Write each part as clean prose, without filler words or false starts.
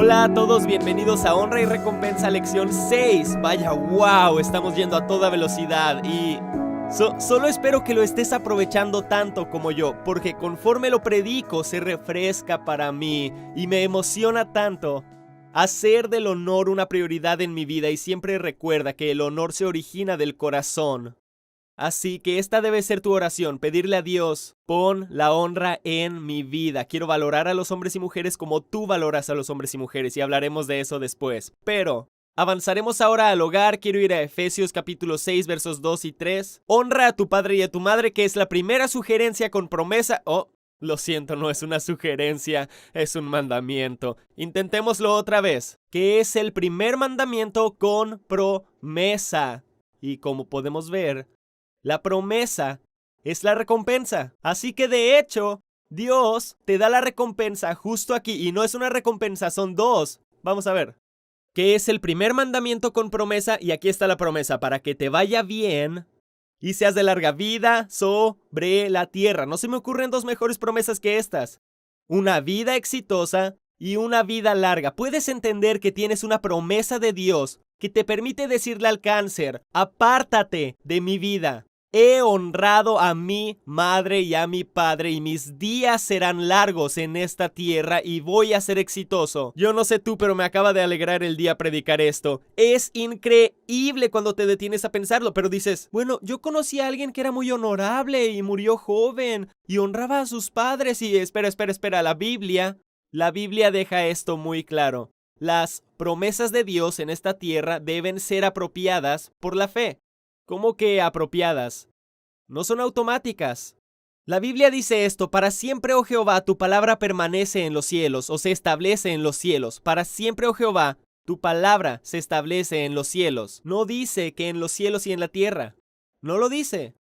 Hola a todos, bienvenidos a Honra y Recompensa lección 6. Vaya, wow, estamos yendo a toda velocidad y solo espero que lo estés aprovechando tanto como yo, porque conforme lo predico se refresca para mí y me emociona tanto. Hacer del honor una prioridad en mi vida y siempre recuerda que el honor se origina del corazón. Así que esta debe ser tu oración, pedirle a Dios, pon la honra en mi vida. Quiero valorar a los hombres y mujeres como tú valoras a los hombres y mujeres y hablaremos de eso después. Pero avanzaremos ahora al hogar. Quiero ir a Efesios capítulo 6 versos 2 y 3. Honra a tu padre y a tu madre, que es la primera sugerencia con promesa. Oh, lo siento, no es una sugerencia, es un mandamiento. Intentémoslo otra vez. Que es el primer mandamiento con promesa. Y como podemos ver, la promesa es la recompensa. Así que de hecho, Dios te da la recompensa justo aquí. Y no es una recompensa, son dos. Vamos a ver. ¿Qué es el primer mandamiento con promesa? Y aquí está la promesa. Para que te vaya bien y seas de larga vida sobre la tierra. No se me ocurren dos mejores promesas que estas. Una vida exitosa y una vida larga. Puedes entender que tienes una promesa de Dios que te permite decirle al cáncer: apártate de mi vida. He honrado a mi madre y a mi padre y mis días serán largos en esta tierra y voy a ser exitoso. Yo no sé tú, pero me acaba de alegrar el día predicar esto. Es increíble cuando te detienes a pensarlo, pero dices, bueno, yo conocí a alguien que era muy honorable y murió joven y honraba a sus padres y espera, la Biblia deja esto muy claro. Las promesas de Dios en esta tierra deben ser apropiadas por la fe. ¿Cómo que apropiadas? No son automáticas. La Biblia dice esto: para siempre, oh Jehová, tu palabra permanece en los cielos, o se establece en los cielos. Para siempre, oh Jehová, tu palabra se establece en los cielos. No dice que en los cielos y en la tierra. No lo dice.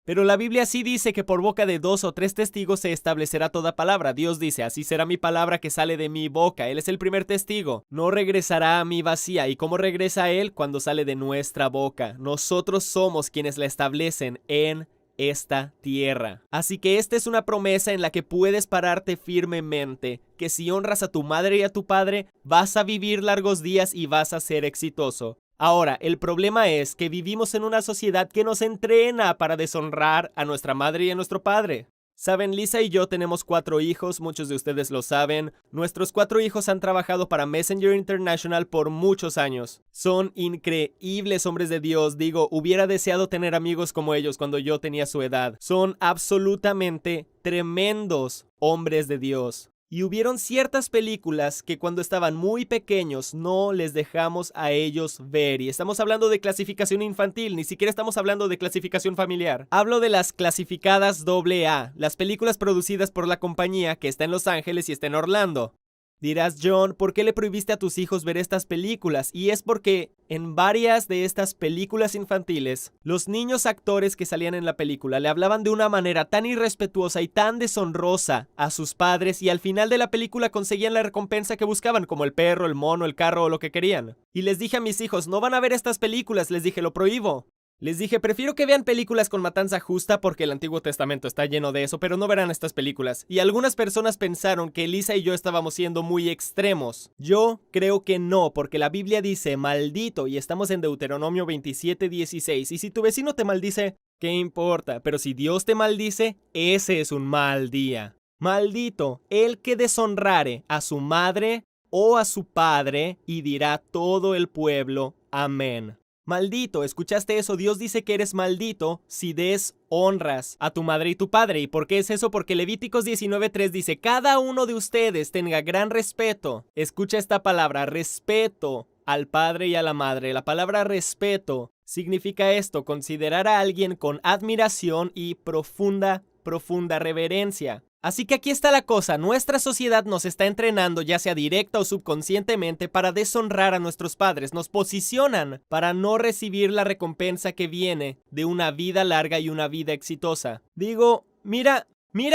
Pero la Biblia sí dice que por boca de 2 o 3 testigos se establecerá toda palabra. Dios dice, así será mi palabra que sale de mi boca. Él es el primer testigo. No regresará a mí vacía. ¿Y cómo regresa Él? Cuando sale de nuestra boca. Nosotros somos quienes la establecen en esta tierra. Así que esta es una promesa en la que puedes pararte firmemente, que si honras a tu madre y a tu padre, vas a vivir largos días y vas a ser exitoso. Ahora, el problema es que vivimos en una sociedad que nos entrena para deshonrar a nuestra madre y a nuestro padre. Saben, Lisa y yo tenemos 4 hijos, muchos de ustedes lo saben. Nuestros 4 hijos han trabajado para Messenger International por muchos años. Son increíbles hombres de Dios. Digo, hubiera deseado tener amigos como ellos cuando yo tenía su edad. Son absolutamente tremendos hombres de Dios. Y hubieron ciertas películas que cuando estaban muy pequeños no les dejamos a ellos ver. Y estamos hablando de clasificación infantil, ni siquiera estamos hablando de clasificación familiar. Hablo de las clasificadas AA, las películas producidas por la compañía que está en Los Ángeles y está en Orlando. Dirás, John, ¿por qué le prohibiste a tus hijos ver estas películas? Y es porque en varias de estas películas infantiles, los niños actores que salían en la película le hablaban de una manera tan irrespetuosa y tan deshonrosa a sus padres, y al final de la película conseguían la recompensa que buscaban, como el perro, el mono, el carro o lo que querían. Y les dije a mis hijos, no van a ver estas películas, les dije, lo prohíbo. Les dije, prefiero que vean películas con matanza justa porque el Antiguo Testamento está lleno de eso, pero no verán estas películas. Y algunas personas pensaron que Lisa y yo estábamos siendo muy extremos. Yo creo que no, porque la Biblia dice maldito y estamos en Deuteronomio 27:16. Y si tu vecino te maldice, ¿qué importa? Pero si Dios te maldice, ese es un mal día. Maldito el que deshonrare a su madre o a su padre, y dirá todo el pueblo, amén. Maldito, ¿escuchaste eso? Dios dice que eres maldito si deshonras a tu madre y tu padre. ¿Y por qué es eso? Porque Levíticos 19:3 dice, cada uno de ustedes tenga gran respeto. Escucha esta palabra, respeto al padre y a la madre. La palabra respeto significa esto: considerar a alguien con admiración y profunda reverencia. Así que aquí está la cosa, nuestra sociedad nos está entrenando, ya sea directa o subconscientemente, para deshonrar a nuestros padres. Nos posicionan para no recibir la recompensa que viene de una vida larga y una vida exitosa. Digo, mira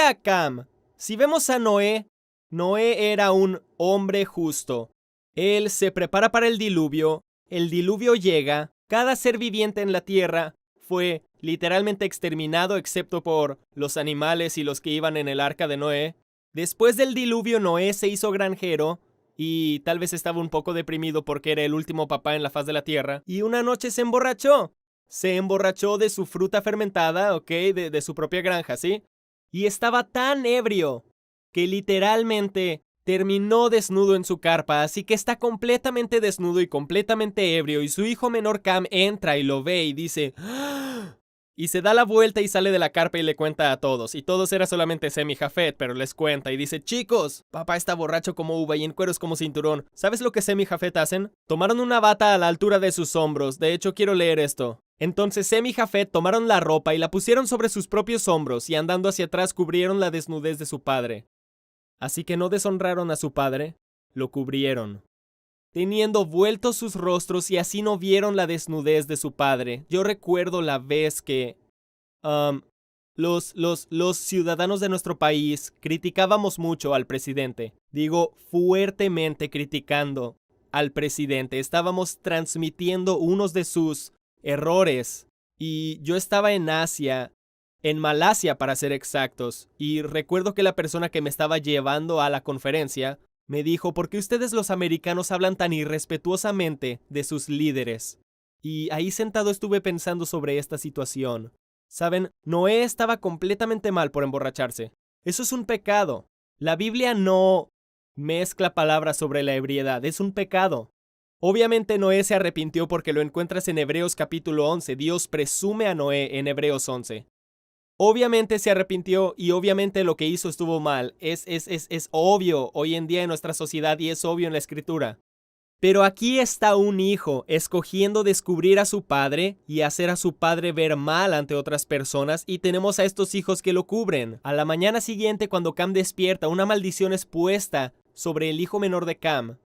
a Cam. Si vemos a Noé era un hombre justo. Él se prepara para el diluvio llega, cada ser viviente en la tierra fue literalmente exterminado excepto por los animales y los que iban en el arca de Noé. Después del diluvio, Noé se hizo granjero y tal vez estaba un poco deprimido porque era el último papá en la faz de la tierra, y una noche se emborrachó. Se emborrachó de su fruta fermentada, ¿ok? De su propia granja, ¿sí? Y estaba tan ebrio que literalmente terminó desnudo en su carpa, así que está completamente desnudo y completamente ebrio, y su hijo menor Cam entra y lo ve y dice... ¡Ah! Y se da la vuelta y sale de la carpa y le cuenta a todos. Y todos era solamente Sem y Jafet, pero les cuenta y dice: chicos, papá está borracho como uva y en cueros como cinturón. ¿Sabes lo que Sem y Jafet hacen? Tomaron una bata a la altura de sus hombros. De hecho, quiero leer esto. Entonces Sem y Jafet tomaron la ropa y la pusieron sobre sus propios hombros y andando hacia atrás cubrieron la desnudez de su padre. Así que no deshonraron a su padre, lo cubrieron, teniendo vueltos sus rostros, y así no vieron la desnudez de su padre. Yo recuerdo la vez que los ciudadanos de nuestro país criticábamos mucho al presidente. Digo, fuertemente criticando al presidente. Estábamos transmitiendo unos de sus errores. Y yo estaba en Asia, en Malasia para ser exactos, y recuerdo que la persona que me estaba llevando a la conferencia me dijo: ¿por qué ustedes los americanos hablan tan irrespetuosamente de sus líderes? Y ahí sentado estuve pensando sobre esta situación. Saben, Noé estaba completamente mal por emborracharse. Eso es un pecado. La Biblia no mezcla palabras sobre la ebriedad, es un pecado. Obviamente Noé se arrepintió porque lo encuentras en Hebreos capítulo 11. Dios presume a Noé en Hebreos 11. Obviamente se arrepintió y obviamente lo que hizo estuvo mal. Es obvio hoy en día en nuestra sociedad y es obvio en la escritura. Pero aquí está un hijo escogiendo descubrir a su padre y hacer a su padre ver mal ante otras personas, y tenemos a estos hijos que lo cubren. A la mañana siguiente, cuando Cam despierta, una maldición es puesta sobre el hijo menor de Cam,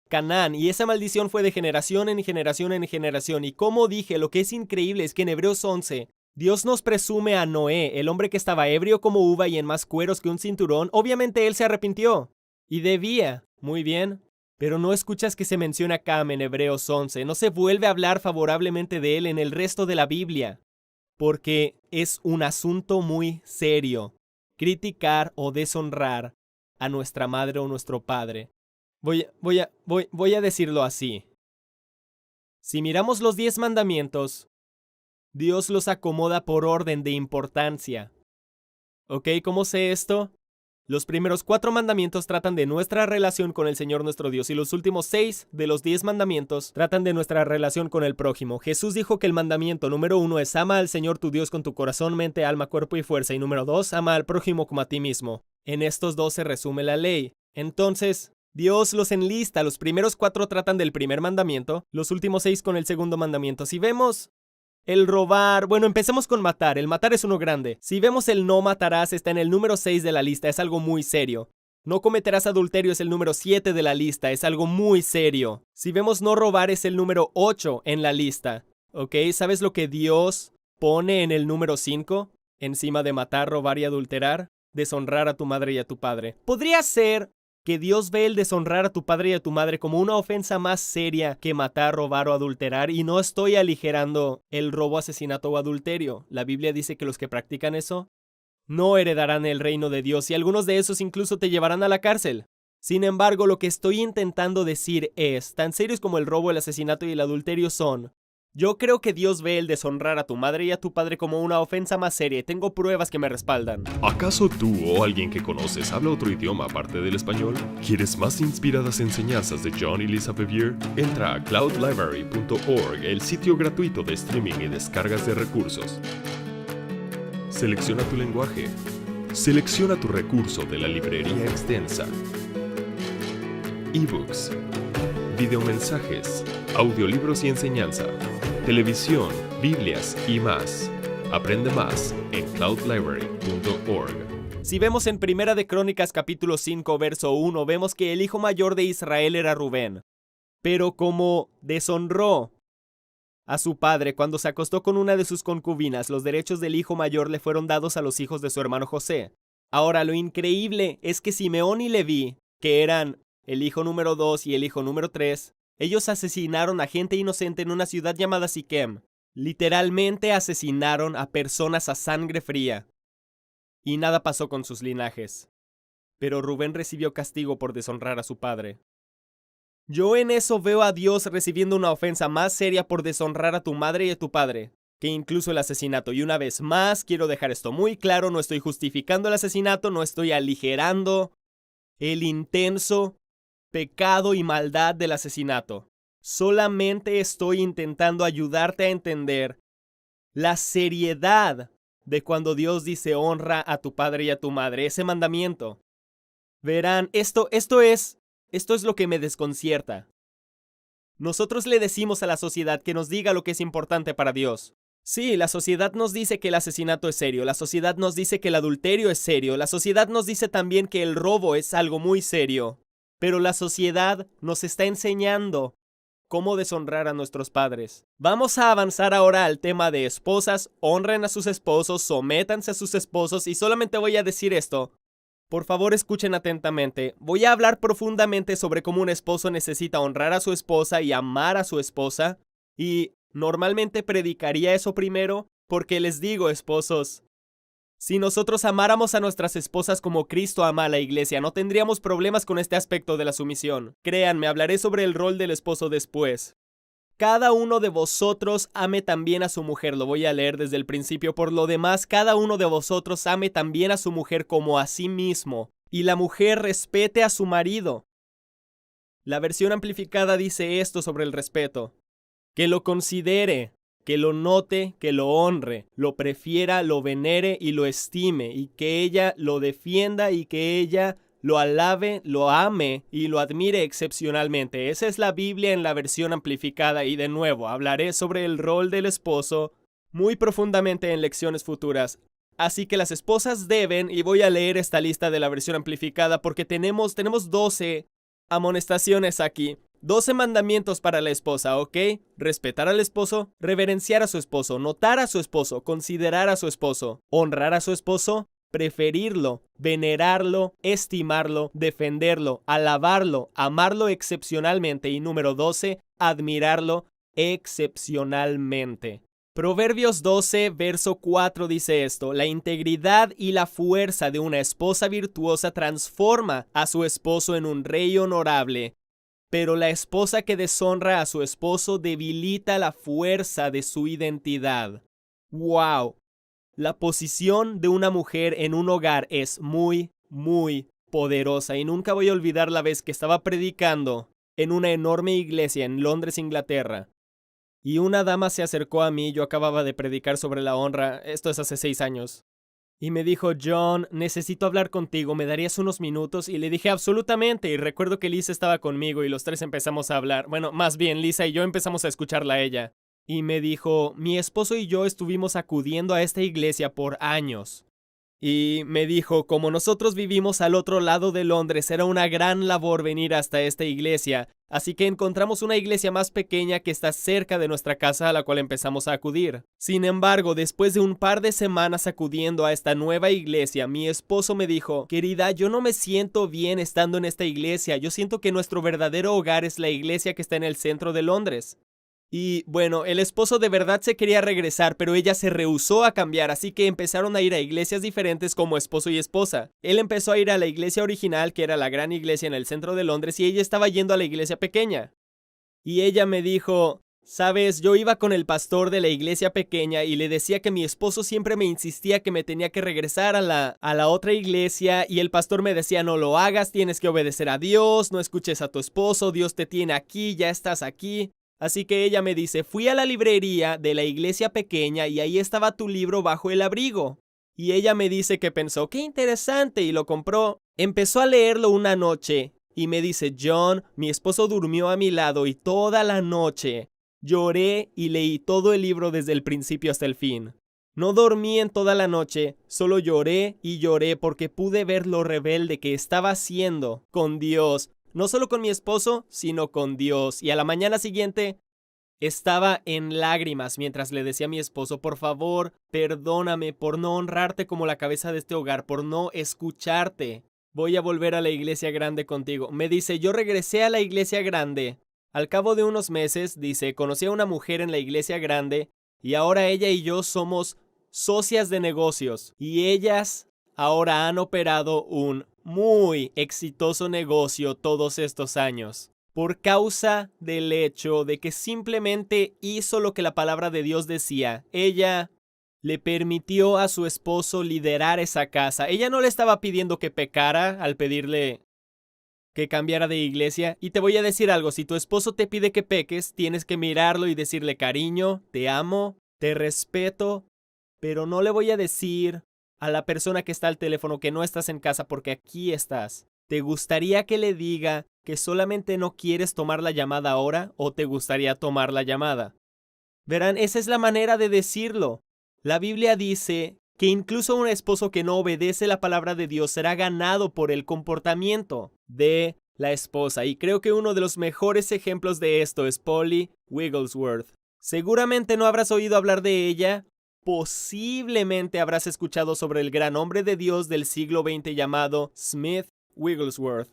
Canaán, y esa maldición fue de generación en generación en generación. Y como dije, lo que es increíble es que en Hebreos 11... Dios nos presume a Noé, el hombre que estaba ebrio como uva y en más cueros que un cinturón. Obviamente él se arrepintió. Y debía. Muy bien. Pero no escuchas que se menciona a Cam en Hebreos 11. No se vuelve a hablar favorablemente de él en el resto de la Biblia. Porque es un asunto muy serio. Criticar o deshonrar a nuestra madre o nuestro padre. Voy a decirlo así. Si miramos los 10 mandamientos, Dios los acomoda por orden de importancia. ¿Ok? ¿Cómo sé esto? Los primeros 4 mandamientos tratan de nuestra relación con el Señor nuestro Dios, y los últimos 6 de los 10 mandamientos tratan de nuestra relación con el prójimo. Jesús dijo que el mandamiento número 1 es: ama al Señor tu Dios con tu corazón, mente, alma, cuerpo y fuerza. Y número 2, ama al prójimo como a ti mismo. En estos 2 se resume la ley. Entonces, Dios los enlista. Los primeros 4 tratan del primer mandamiento, los últimos 6 con el segundo mandamiento. Si vemos el robar, bueno, empecemos con matar. El matar es uno grande. Si vemos el no matarás, está en el número 6 de la lista, es algo muy serio. No cometerás adulterio es el número 7 de la lista, es algo muy serio. Si vemos no robar, es el número 8 en la lista. ¿Ok? ¿Sabes lo que Dios pone en el número 5? Encima de matar, robar y adulterar: deshonrar a tu madre y a tu padre. Podría ser que Dios ve el deshonrar a tu padre y a tu madre como una ofensa más seria que matar, robar o adulterar, y no estoy aligerando el robo, asesinato o adulterio. La Biblia dice que los que practican eso no heredarán el reino de Dios, y algunos de esos incluso te llevarán a la cárcel. Sin embargo, lo que estoy intentando decir es, tan serios como el robo, el asesinato y el adulterio son, yo creo que Dios ve el deshonrar a tu madre y a tu padre como una ofensa más seria, y tengo pruebas que me respaldan. ¿Acaso tú o alguien que conoces habla otro idioma aparte del español? ¿Quieres más inspiradas enseñanzas de John y Lisa Bevere? Entra a cloudlibrary.org, el sitio gratuito de streaming y descargas de recursos. Selecciona tu lenguaje. Selecciona tu recurso de la librería extensa. Ebooks, videomensajes, audiolibros y enseñanza, televisión, Biblias y más. Aprende más en cloudlibrary.org. Si vemos en Primera de Crónicas capítulo 5 verso 1, vemos que el hijo mayor de Israel era Rubén. Pero como deshonró a su padre cuando se acostó con una de sus concubinas, los derechos del hijo mayor le fueron dados a los hijos de su hermano José. Ahora, lo increíble es que Simeón y Leví, que eran el hijo número 2 y el hijo número 3, ellos asesinaron a gente inocente en una ciudad llamada Siquem. Literalmente asesinaron a personas a sangre fría. Y nada pasó con sus linajes. pero Rubén recibió castigo por deshonrar a su padre. Yo en eso veo a Dios recibiendo una ofensa más seria por deshonrar a tu madre y a tu padre que incluso el asesinato. Y una vez más, quiero dejar esto muy claro, no estoy justificando el asesinato, no estoy aligerando el intenso pecado y maldad del asesinato. Solamente estoy intentando ayudarte a entender la seriedad de cuando Dios dice honra a tu padre y a tu madre, ese mandamiento. Verán, esto es lo que me desconcierta. Nosotros le decimos a la sociedad que nos diga lo que es importante para Dios. Sí, la sociedad nos dice que el asesinato es serio, la sociedad nos dice que el adulterio es serio, la sociedad nos dice también que el robo es algo muy serio, pero la sociedad nos está enseñando cómo deshonrar a nuestros padres. Vamos a avanzar ahora al tema de esposas, honren a sus esposos, sométanse a sus esposos y solamente voy a decir esto. Por favor, escuchen atentamente. Voy a hablar profundamente sobre cómo un esposo necesita honrar a su esposa y amar a su esposa. Y normalmente predicaría eso primero porque les digo, esposos, si nosotros amáramos a nuestras esposas como Cristo ama a la iglesia, no tendríamos problemas con este aspecto de la sumisión. Créanme, hablaré sobre el rol del esposo después. Cada uno de vosotros ame también a su mujer. Lo voy a leer desde el principio. Por lo demás, cada uno de vosotros ame también a su mujer como a sí mismo. Y la mujer respete a su marido. La versión amplificada dice esto sobre el respeto. Que lo considere, que lo note, que lo honre, lo prefiera, lo venere y lo estime. Y que ella lo defienda y que ella lo alabe, lo ame y lo admire excepcionalmente. Esa es la Biblia en la versión amplificada y de nuevo hablaré sobre el rol del esposo muy profundamente en lecciones futuras. Así que las esposas deben, y voy a leer esta lista de la versión amplificada porque tenemos 12 amonestaciones aquí. 12 mandamientos para la esposa, ¿ok? Respetar al esposo, reverenciar a su esposo, notar a su esposo, considerar a su esposo, honrar a su esposo, preferirlo, venerarlo, estimarlo, defenderlo, alabarlo, amarlo excepcionalmente y número 12, admirarlo excepcionalmente. Proverbios 12, verso 4 dice esto: la integridad y la fuerza de una esposa virtuosa transforma a su esposo en un rey honorable, pero la esposa que deshonra a su esposo debilita la fuerza de su identidad. ¡Wow! La posición de una mujer en un hogar es muy, muy poderosa y nunca voy a olvidar la vez que estaba predicando en una enorme iglesia en Londres, Inglaterra. Y una dama se acercó a mí, yo acababa de predicar sobre la honra, esto es hace 6 años. Y me dijo, John, necesito hablar contigo, ¿me darías unos minutos? Y le dije, absolutamente, y recuerdo que Lisa estaba conmigo y los tres empezamos a hablar. Bueno, más bien, Lisa y yo empezamos a escucharla a ella. Y me dijo, mi esposo y yo estuvimos acudiendo a esta iglesia por años. Y me dijo, como nosotros vivimos al otro lado de Londres, era una gran labor venir hasta esta iglesia. Así que encontramos una iglesia más pequeña que está cerca de nuestra casa a la cual empezamos a acudir. Sin embargo, después de un par de semanas acudiendo a esta nueva iglesia, mi esposo me dijo, querida, yo no me siento bien estando en esta iglesia. Yo siento que nuestro verdadero hogar es la iglesia que está en el centro de Londres. Y bueno, el esposo de verdad se quería regresar, pero ella se rehusó a cambiar, así que empezaron a ir a iglesias diferentes como esposo y esposa. Él empezó a ir a la iglesia original, que era la gran iglesia en el centro de Londres, y ella estaba yendo a la iglesia pequeña. Y ella me dijo, sabes, yo iba con el pastor de la iglesia pequeña y le decía que mi esposo siempre me insistía que me tenía que regresar a la otra iglesia, y el pastor me decía, no lo hagas, tienes que obedecer a Dios, no escuches a tu esposo, Dios te tiene aquí, ya estás aquí. Así que ella me dice, fui a la librería de la iglesia pequeña y ahí estaba tu libro bajo el abrigo. Y ella me dice que pensó, qué interesante, y lo compró. Empezó a leerlo una noche y me dice, John, mi esposo durmió a mi lado y toda la noche lloré y leí todo el libro desde el principio hasta el fin. No dormí en toda la noche, solo lloré y lloré porque pude ver lo rebelde que estaba haciendo con Dios. No solo con mi esposo, sino con Dios. Y a la mañana siguiente estaba en lágrimas mientras le decía a mi esposo, por favor, perdóname por no honrarte como la cabeza de este hogar, por no escucharte. Voy a volver a la iglesia grande contigo. Me dice, yo regresé a la iglesia grande. Al cabo de unos meses, dice, conocí a una mujer en la iglesia grande y ahora ella y yo somos socias de negocios. Y ellas ahora han operado un muy exitoso negocio todos estos años, por causa del hecho de que simplemente hizo lo que la palabra de Dios decía. Ella le permitió a su esposo liderar esa casa. Ella no le estaba pidiendo que pecara al pedirle que cambiara de iglesia. Y te voy a decir algo, si tu esposo te pide que peques, tienes que mirarlo y decirle: cariño, te amo, te respeto, pero no le voy a decir a la persona que está al teléfono que no estás en casa porque aquí estás. ¿Te gustaría que le diga que solamente no quieres tomar la llamada ahora o te gustaría tomar la llamada? Verán, esa es la manera de decirlo. La Biblia dice que incluso un esposo que no obedece la palabra de Dios será ganado por el comportamiento de la esposa. Y creo que uno de los mejores ejemplos de esto es Polly Wigglesworth. Seguramente no habrás oído hablar de ella. Posiblemente habrás escuchado sobre el gran hombre de Dios del siglo XX llamado Smith Wigglesworth.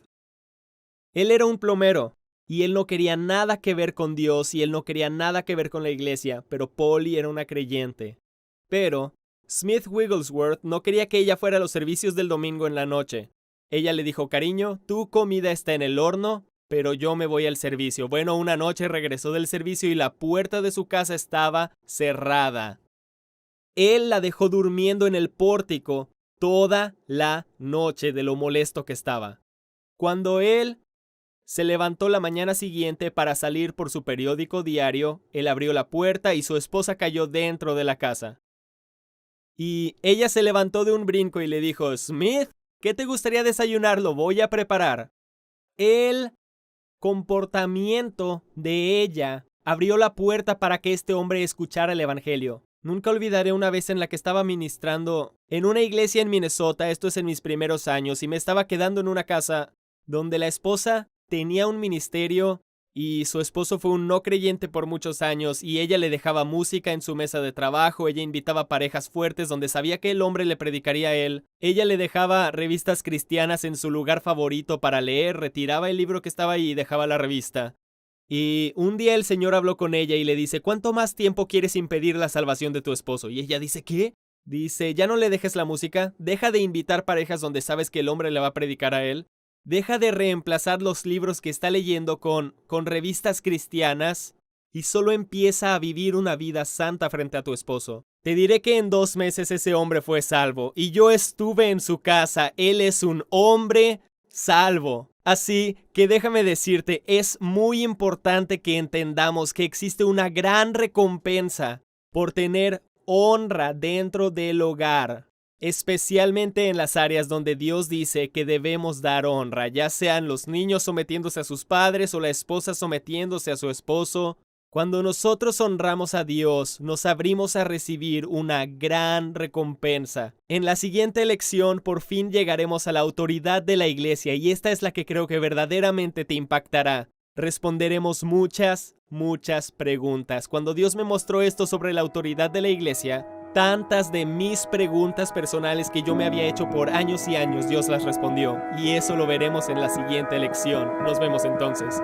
Él era un plomero y él no quería nada que ver con Dios y él no quería nada que ver con la iglesia, pero Polly era una creyente. Pero Smith Wigglesworth no quería que ella fuera a los servicios del domingo en la noche. Ella le dijo: cariño, tu comida está en el horno, pero yo me voy al servicio. Bueno, una noche regresó del servicio y la puerta de su casa estaba cerrada. Él la dejó durmiendo en el pórtico toda la noche de lo molesto que estaba. Cuando él se levantó la mañana siguiente para salir por su periódico diario, él abrió la puerta y su esposa cayó dentro de la casa. Y ella se levantó de un brinco y le dijo: Smith, ¿qué te gustaría desayunar? Lo voy a preparar. El comportamiento de ella abrió la puerta para que este hombre escuchara el evangelio. Nunca olvidaré una vez en la que estaba ministrando en una iglesia en Minnesota, esto es en mis primeros años, y me estaba quedando en una casa donde la esposa tenía un ministerio y su esposo fue un no creyente por muchos años y ella le dejaba música en su mesa de trabajo, ella invitaba parejas fuertes donde sabía que el hombre le predicaría a él, ella le dejaba revistas cristianas en su lugar favorito para leer, retiraba el libro que estaba ahí y dejaba la revista. Y un día el Señor habló con ella y le dice: ¿cuánto más tiempo quieres impedir la salvación de tu esposo? Y ella dice: ¿qué? Dice: ya no le dejes la música, deja de invitar parejas donde sabes que el hombre le va a predicar a él. Deja de reemplazar los libros que está leyendo con revistas cristianas y solo empieza a vivir una vida santa frente a tu esposo. Te diré que en 2 meses ese hombre fue salvo y yo estuve en su casa. Él es un hombre salvo. Así que déjame decirte, es muy importante que entendamos que existe una gran recompensa por tener honra dentro del hogar. Especialmente en las áreas donde Dios dice que debemos dar honra, ya sean los niños sometiéndose a sus padres o la esposa sometiéndose a su esposo. Cuando nosotros honramos a Dios, nos abrimos a recibir una gran recompensa. En la siguiente lección, por fin llegaremos a la autoridad de la iglesia y esta es la que creo que verdaderamente te impactará. Responderemos muchas preguntas. Cuando Dios me mostró esto sobre la autoridad de la iglesia, tantas de mis preguntas personales que yo me había hecho por años y años, Dios las respondió. Y eso lo veremos en la siguiente lección. Nos vemos entonces.